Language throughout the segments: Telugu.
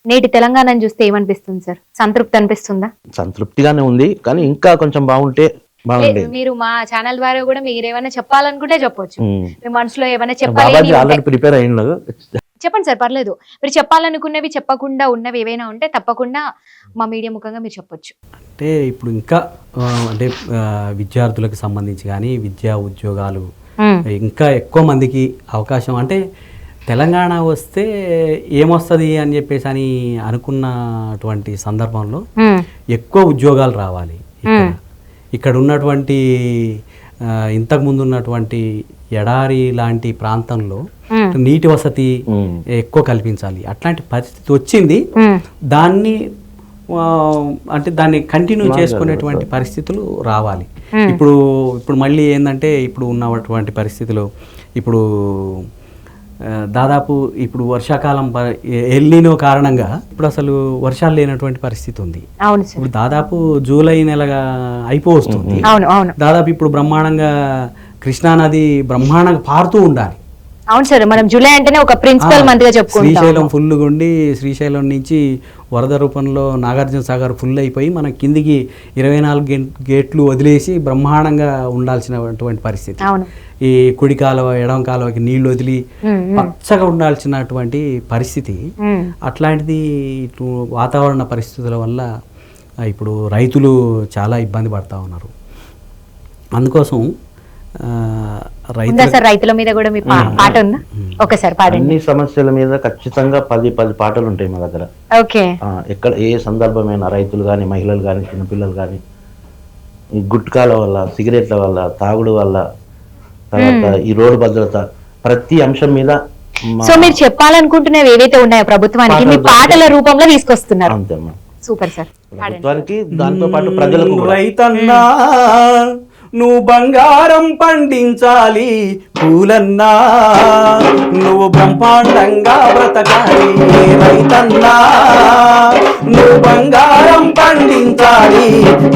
నేటి తెలంగాణను చూస్తే ఏమనిపిస్తుంది సార్? సంతృప్తి అనిపిస్తుందా? సంతృప్తిగానే ఉంది, కానీ ఇంకా కొంచెం బాగుంటే బాగుండేది. మీరు మా ఛానల్ ద్వారా కూడా మీరు ఏమైనా చెప్పాలనుకుంటే చెప్పొచ్చు. మీ మనసులో ఏమైనా బాబాజీ చెప్పాలి ఆల్రెడీ ప్రిపేర్ అయినాడు. చెప్పండి సార్, పర్లేదు. మీరు చెప్పాలనుకున్నవి చెప్పకుండా ఉన్నవి ఏవైనా ఉంటే తప్పకుండా మా మీడియా ముఖంగా మీరు చెప్పొచ్చు. అంటే ఇప్పుడు ఇంకా అంటే విద్యార్థులకు సంబంధించి కానీ విద్యా ఉద్యోగాలు ఇంకా ఎక్కువ మందికి అవకాశం, అంటే తెలంగాణ వస్తే ఏమొస్తుంది అని చెప్పేసి అని అనుకున్నటువంటి సందర్భంలో ఎక్కువ ఉద్యోగాలు రావాలి. ఇక్కడ ఉన్నటువంటి ఇంతకుముందు ఉన్నటువంటి ఎడారి లాంటి ప్రాంతంలో నీటి వసతి ఎక్కువ కల్పించాలి. అట్లాంటి పరిస్థితి వచ్చింది. దాన్ని అంటే దాన్ని కంటిన్యూ చేసుకునేటువంటి పరిస్థితులు రావాలి. ఇప్పుడు మళ్ళీ ఏంటంటే ఇప్పుడు ఉన్నటువంటి పరిస్థితులు ఇప్పుడు దాదాపు ఇప్పుడు వర్షాకాలం ఎల్నినో కారణంగా ఇప్పుడు అసలు వర్షాలు లేనటువంటి పరిస్థితి ఉంది. ఇప్పుడు దాదాపు జూలై నెలగా అయిపోతుంది. దాదాపు ఇప్పుడు బ్రహ్మాండంగా కృష్ణానది బ్రహ్మాండంగా పారుతూ ఉండాలి. అవును సార్, మనం జూలై అంటేనే ఒక ప్రిన్సిపల్ మంత్ గా చెప్పుకుంటాం. శ్రీశైలం ఫుల్ గుండి శ్రీశైలం నుంచి వరద రూపంలో నాగార్జున సాగర్ ఫుల్ అయిపోయి మనం కిందికి 24 గేట్లు వదిలేసి బ్రహ్మాండంగా ఉండాల్సినటువంటి పరిస్థితి. ఈ కుడి కాలువ ఎడమ కాలువకి నీళ్లు వదిలి పచ్చగా ఉండాల్సినటువంటి పరిస్థితి. అట్లాంటిది ఇటు వాతావరణ పరిస్థితుల వల్ల ఇప్పుడు రైతులు చాలా ఇబ్బంది పడతా ఉన్నారు. అందుకోసం రైతుల మీద కూడా మీ పాట ఉందా? ఒకసారి పాడండి. అన్ని సమస్యల మీద ఖచ్చితంగా 10 పాటలు ఉంటాయి మా దగ్గర. ఎక్కడ ఏ సందర్భమైనా రైతులు కానీ మహిళలు కానీ చిన్నపిల్లలు కానీ ఈ గుట్కాల వల్ల, సిగరెట్ల వల్ల, తాగుడు వల్ల, తర్వాత ఈ రోడ్డు భద్రత, ప్రతి అంశం మీద సో మీరు చెప్పాలనుకుంటున్నవి ఏవైతే ఉన్నాయో ప్రభుత్వానికి మీ పాటల రూపంలో తీసుకొస్తున్నారు. అంతేమ్మా. Super sir. ప్రభుత్వానికి దాంతో పాటు ప్రజలకు రైతన్నా నువ్వు బంగారం పండించాలి, పూలన్నా నువ్వు బ్రహ్మాండంగా బ్రతకాలి. రైతన్నా నువ్వు బంగారం పండించాలి,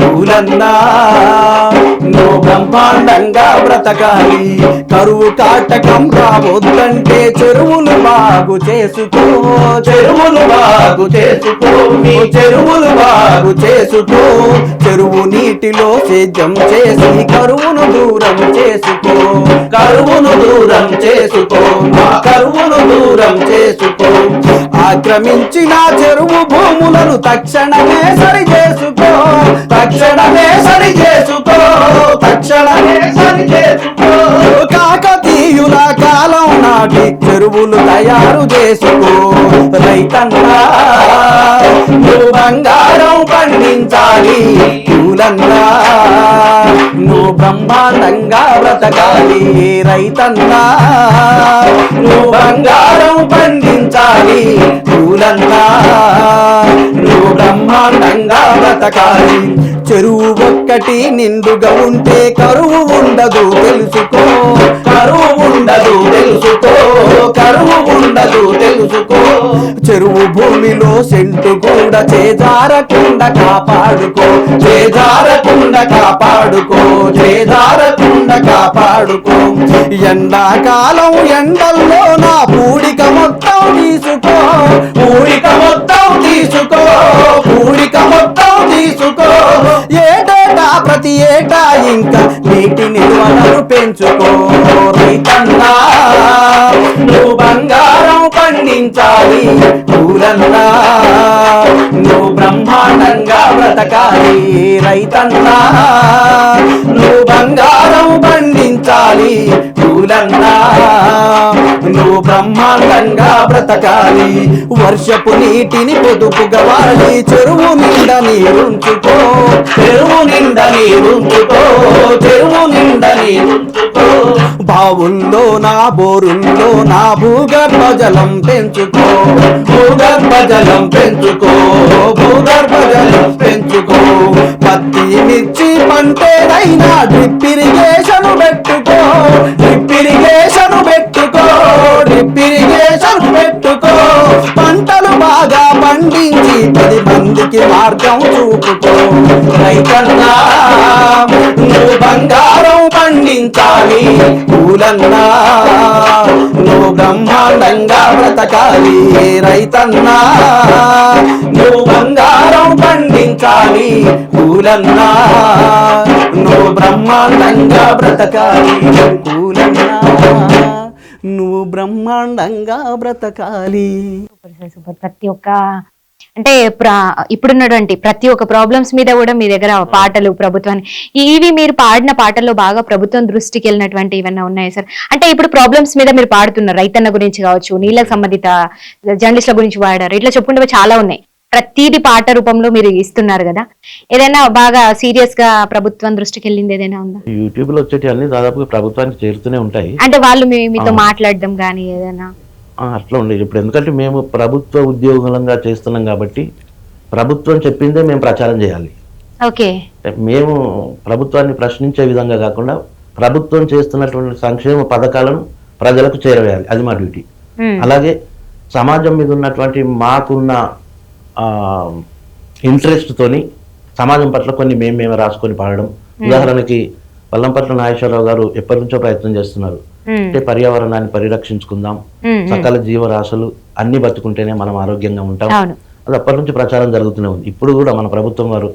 పూలన్నా నువ్వు బ్రహ్మాండంగా బ్రతకాలి. కరువు కాటకం రావద్దంటే చెరువులు బాగు చేసుకో, చెరువులు బాగు చేసుకో, మీ చెరువులు బాగు చేసుకో. చెరువు నీటిలో సేద్యం చేసి కరువును దూరం చేసుకో, కరువును దూరం చేసుకో, మా కరువును దూరం చేసుకో. ఆక్రమించిన చెరువు భూములను తక్షణమే సరి చేసుకో, తక్షణమే సరి చేసుకో, తక్షణమే సరి చేసుకో. కాకతీయుల కాలం నాటి చెరువులు తయారు చేసుకో. రైతన్నా నువ్వు బంగారం పండించాలి, పూలన్నా నువ్వు బ్రహ్మాండంగా బ్రతకాలి. రైతన్నా నువ్వు బంగారం పండించాలి, పూలన్నా నువ్వు బ్రహ్మాండంగా బ్రతకాలి. చెరువు ఒక్కటి నిండుగా ఉంటే కరువు ఉండదు తెలుసుకో, కరువు ఉండదు తెలుసుకో, కరువు ఉండదు తెలుసుకో. చెరువు భూమిలో సెంటు కూడా చేజారకుండా కాపాడుకో, చేజారకుండా కాపాడుకో, చేజారకుండా కాపాడుకో. ఎండాకాలం ఎండల్లో నా పూడిక మొత్తం తీసుకో, పూడిక మొత్తం తీసుకో, పూడిక మొత్తం తీసుకో. ఏటేటా ప్రతి ఏటా ఇంకా నీటి నిల్వలను పెంచుకో. రైతన్నా నువ్వు బంగారం పండించాలి, పూలన్నా నువ్వు బ్రహ్మాండంగా బ్రతకాలి. రైతన్నా నువ్వు బంగారం పండించాలి, పూలన్నా నువ్వు బ్రహ్మాండంగా బ్రతకాలి. వర్షపు నీటిని పొదుపుగా వాడి చెరువు నిండా నీరుంచుకో, చెరువు నిండా నీరుంచుకో, చెరువు నిండా నీరుంచుకో. బావుల్లో నా బోరుల్లో నా భూగర్భ జలం పెంచుకో, భూగర్భ జలం పెంచుకో, భూగర్భ జలం పెంచుకో. పత్తి మిర్చి పంటేనైనా డ్రిప్ ఇరిగేషన్ పెట్టుకో, డ్రిప్ ఇరిగేషన్ పెట్టుకో, డ్రిప్ ఇరిగేషన్ పెట్టుకో. పంటలు బాగా పండించి 10 మందికి మార్గం చూపుకో. రైతన్నా నువ్వు బంగారం పండించాలి, పూలన్నా నువ్వు బ్రహ్మాండంగా బ్రతకాలి. రైతన్నా నువ్వు బంగారం పండించాలి పూలన్నా, నువ్వు బ్రహ్మాండంగా బ్రతకాలి పూలన్నా, నువ్వు బ్రహ్మాండంగా బ్రతకాలి. సూపర్. ప్రతి ఒక్క అంటే ఇప్పుడున్నటువంటి ప్రతి ఒక్క ప్రాబ్లమ్స్ మీద కూడా మీ దగ్గర పాటలు ప్రభుత్వాన్ని, ఇవి మీరు పాడిన పాటల్లో బాగా ప్రభుత్వం దృష్టికి వెళ్ళినటువంటి ఏమన్నా ఉన్నాయా సార్? అంటే ఇప్పుడు ప్రాబ్లమ్స్ మీద మీరు పాడుతున్నారు, రైతన్న గురించి కావచ్చు, నీళ్ళకు సంబంధిత జర్నలిస్టుల గురించి పాడారు, ఇట్లా చెప్పుకుంటే చాలా ఉన్నాయి. ప్రతిదీ పాట రూపంలో మీరు ఇస్తున్నారు కదా, ఏదైనా బాగా సీరియస్ గా ప్రభుత్వం దృష్టికి వెళ్ళింది ఏదైనా ఉందా? యూట్యూబ్ లో వచ్చేటి అన్ని దాదాపుగా ప్రభుత్వానికి చేరుతూనే ఉంటాయి. అంటే వాళ్ళు మీతో మాట్లాడడం కానీ ఏదైనా అట్లా ఉండేది. ఇప్పుడు ఎందుకంటే మేము ప్రభుత్వ ఉద్యోగులంగా చేస్తున్నాం కాబట్టి ప్రభుత్వం చెప్పిందే మేము ప్రచారం చేయాలి. ఓకే, మేము ప్రభుత్వాన్ని ప్రశ్నించే విధంగా కాకుండా ప్రభుత్వం చేస్తున్నటువంటి సంక్షేమ పథకాలను ప్రజలకు చేరవేయాలి, అది మా డ్యూటీ. అలాగే సమాజం మీద ఉన్నటువంటి మాకున్న ఇంట్రెస్ట్ తోని సమాజం పట్ల కొన్ని మేమే రాసుకొని పాడడం. ఉదాహరణకి వల్లంపట్ల నాగేశ్వరరావు గారు ఎప్పటి నుంచో ప్రయత్నం చేస్తున్నారు, అంటే పర్యావరణాన్ని పరిరక్షించుకుందాం, సకల జీవరాశులు అన్ని బతుకుంటేనే మనం ఆరోగ్యంగా ఉంటాం, అది అప్పటి నుంచి ప్రచారం జరుగుతూనే ఉంది. ఇప్పుడు కూడా మన ప్రభుత్వం వారు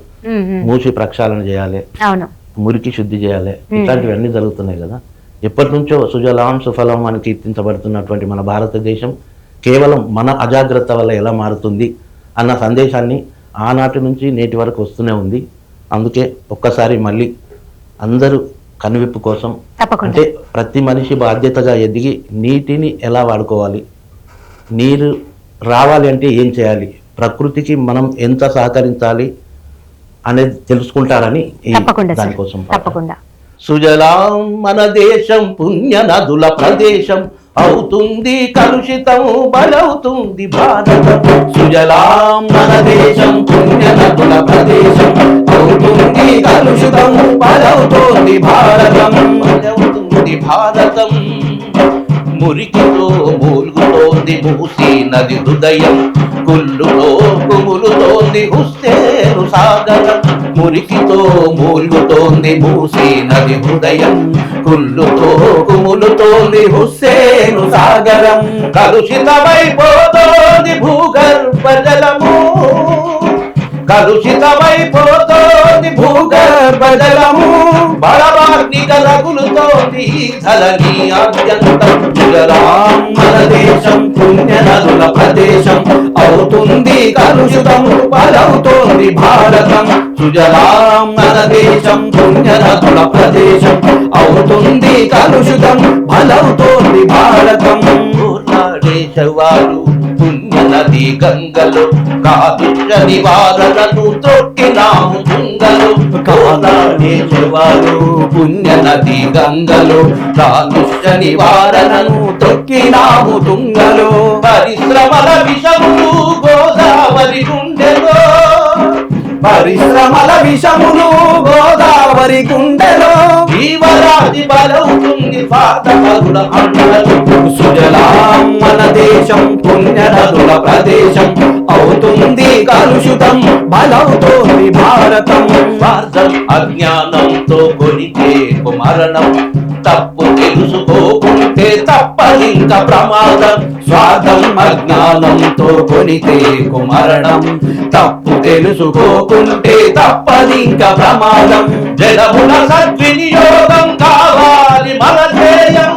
మూసి ప్రక్షాళన చేయాలి, మురికి శుద్ధి చేయాలి, ఇట్లాంటివన్నీ జరుగుతున్నాయి కదా. ఎప్పటి నుంచో సుజలాం సుఫలం అని కీర్తించబడుతున్నటువంటి మన భారతదేశం కేవలం మన అజాగ్రత్త వల్ల ఎలా మారుతుంది అన్న సందేశాన్ని ఆనాటి నుంచి నేటి వరకు వస్తూనే ఉంది. అందుకే ఒక్కసారి మళ్ళీ అందరూ కనువిప్పు కోసం, అంటే ప్రతి మనిషి బాధ్యతగా ఎదిగి నీటిని ఎలా వాడుకోవాలి, నీరు రావాలి అంటే ఏం చేయాలి, ప్రకృతికి మనం ఎంత సహకరించాలి అనేది తెలుసుకుంటారని దానికోసం. సుజలాం మన దేశం పుణ్య నదుల ప్రదేశం, అవుతుంది కలుషితం బలవుతుంది భారతం. సుజలాం మన దేశం పుణ్య నదుల ప్రదేశం, అవుతుంది కలుషితం బలవుతుంది భారతం, బలవుతుంది భారతం. మురికితో మూలుగుతోంది మూసీ నది హృదయం, కుళ్ళుతో కుములుతోంది హుస్సేను సాగరం. మురికితో మూలుగుతోంది మూసీ నది హృదయం, కుళ్ళుతో కుములుతోంది హుస్సేను సాగరం. కలుషితమైపోతోంది భూగర్భ జలము, కలుషితమైపోతోంది భూగర్భ జలము, బలవాగ్నిగా రగులుతోంది ధరణి అత్యంతం. సుజలాం మన దేశం పుణ్య నదుల ప్రదేశం, అవుతుంది కలుషితం బలవుతోంది భారతం. సుజలాం మన దేశం పుణ్య నదుల ప్రదేశం, అవుతుంది కలుషితం బలవుతోంది భారతం. దేశవారు పుణ్య నది గంగలు, కాలుష్య నివారణను త్రొక్కినాము తుంగలు. కాళేశ్వరు పుణ్య నది గంగలు, కాలుష్య నివారణను త్రొక్కినాము తుంగలు. పరిశ్రమల విషములు గోదావరి గుండెలో, పరిశ్రమల విషములు గోదావరి గుండెలో, జీవరాశి బలవుతుంది పాతపరుల అండలు. సుజలాం మన దేశం పుణ్య నదుల ప్రదేశం, అవుతుంది కలుషితం బలవుతోంది భారతం. స్వార్థం అజ్ఞానంతో కొనితే మరణం, తప్పు తెలుసుకోకుంటే తప్పదింక ప్రమాదం. స్వార్థం అజ్ఞానంతో కొనితే మరణం, తప్పు తెలుసుకోకుంటే తప్పదింక ప్రమాదం. జలముల సద్వినియోగం కావాలి మన ధ్యేయం,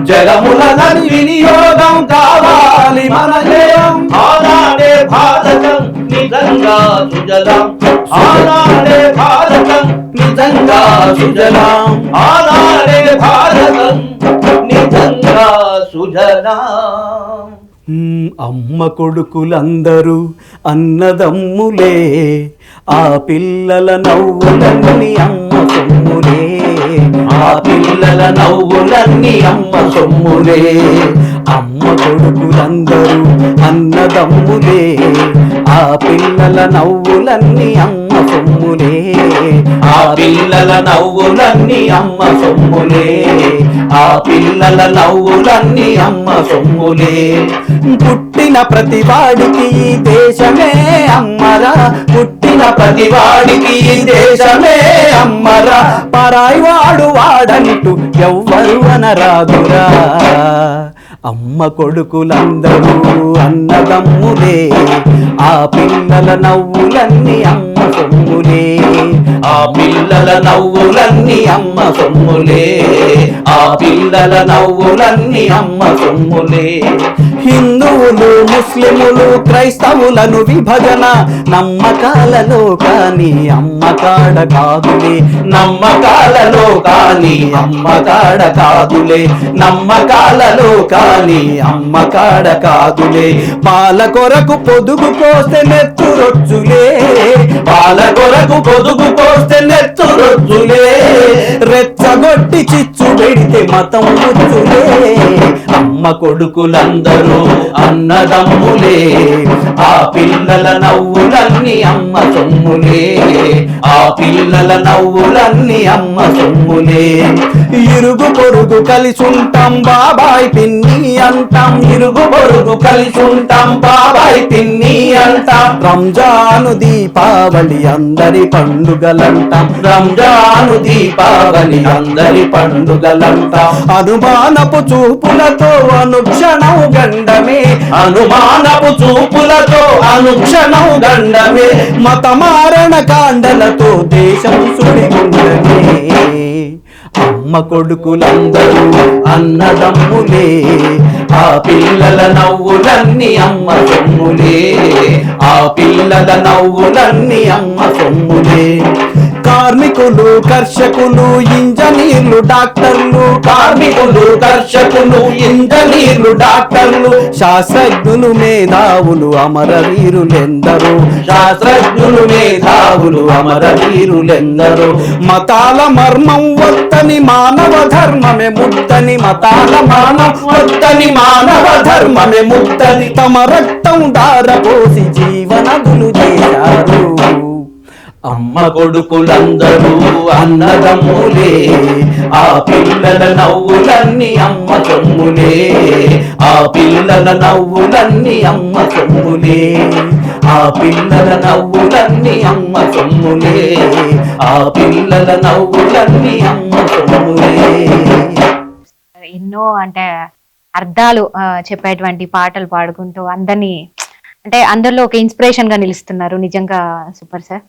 జలముల సద్వినియోగం కావాలి మన ధ్యేయం. ఆనాడే భారతం నిజంగా సుజలాం, ఆనాడే భారతం నిజంగా సుజలాం, ఆనాడే భారతం నిజంగా సుజలాం. అమ్మ కొడుకులందరూ అన్నదమ్ములే, ఆ పిల్లల నవ్వులన్నీ అమ్మ సొమ్ములే, ఆ పిల్లల నవ్వులన్నీ అమ్మ సొమ్ములే. అమ్మ కొడుకులందరూ అన్నదమ్ములే, ఆ పిల్లల నవ్వులన్నీ అమ్మ సొమ్ములే, ఆ పిల్లల నవ్వులన్నీ అమ్మ సొమ్ములే, ఆ పిల్లల నవ్వులన్నీ అమ్మ సొమ్ములే. పుట్టిన ప్రతివాడికి ఈ దేశమే అమ్మరా, పుట్టిన ప్రతివాడికి ఈ దేశమే అమ్మరా, పరాయి వాడు వాడంటూ ఎవ్వరు అనరాదురా. అమ్మ కొడుకులందరూ అన్నదమ్ములే, ఆ పిల్లల నవ్వులన్నీ అమ్మ సొమ్ములే, ఆ పిల్లల నవ్వులన్నీ అమ్మ సొమ్ములే, ఆ పిల్లల నవ్వులన్నీ అమ్మ సొమ్ములే. హిందువులు ముస్లిములు క్రైస్తవులను విభజన నమ్మకాలలో కానీ అమ్మ కాడ కాదులే, నమ్మకాలలో కానీ అమ్మ కాడ కాదులే, నమ్మకాలలో కానీ అమ్మ కాడ కాదులే. పాల కొరకు పొదుగు కోస్తే నెత్తురొచ్చులే, పాల కొరకు పొదుగు కోస్తే నెత్తురొచ్చులే, రెచ్చగొట్టి చిచ్చు పెడితే మతం ముచ్చులే. అమ్మ కొడుకులందరూ అన్నదమ్ములే, ఆ పిల్లల నవ్వులన్నీ అమ్మ సొమ్ములే, ఆ పిల్లల నవ్వులన్నీ అమ్మ సొమ్ములే. ఇరుగు పొరుగు కలిసి ఉంటాం బాబాయ్ పిన్ని అంటాం, ఇరుగు పొరుగు కలిసి ఉంటాం బాబాయ్ పిన్ని అంటాం. రంజాను దీపావళి అందరి పండుగలంటాం, రంజాను దీపావళి అందరి పండుగలంటాం. అనుమానపు చూపులతో అనుక్షణం గండమే, అనుమానపు చూపులతో అనుక్షణం గండమే, మతమారణ కాండలతో దేశం సుడిగుండమే. అమ్మ కొడుకులందరూ అన్నదమ్ములే, ఆ పిల్లల నవ్వులన్నీ అమ్మ సొమ్ములే, ఆ పిల్లల నవ్వులన్నీ అమ్మ సొమ్ములే. కార్మికులు కర్షకులు ఇంజనీర్లు డాక్టర్లు, కార్మికులు కర్షకులు ఇంజనీర్లు డాక్టర్లు, శాస్త్రజ్ఞులు మేధావులు అమరవీరులెందరూ, శాస్త్రజ్ఞులు మేధావులు అమరవీరులెందరూ. మతాల మర్మం వత్తని మానవ ధర్మమే ముత్తని, మతాల మానవ వత్తని మానవ ధర్మమే ముక్తని, తమ రక్తం దారపోసి జీవనదులు చేశారు. అమ్మ కొడుకులందరూ అన్నదమ్ములే, ఆ పిల్లల నవ్వులన్నీ అమ్మ సొమ్ములే, ఆ పిల్లల నవ్వులన్నీ అమ్మ సొమ్ములే, ఆ పిల్లల నవ్వులన్నీ అమ్మ సొమ్ములే, ఆ పిల్లల నవ్వులన్నీ అమ్మ సొమ్ములే. ఎన్నో అంటే అర్థాలు చెప్పేటువంటి పాటలు పాడుకుంటూ అందరినీ అంటే అందరిలో ఒక ఇన్స్పిరేషన్ గా నిలుస్తున్నారు. నిజంగా సూపర్ సార్.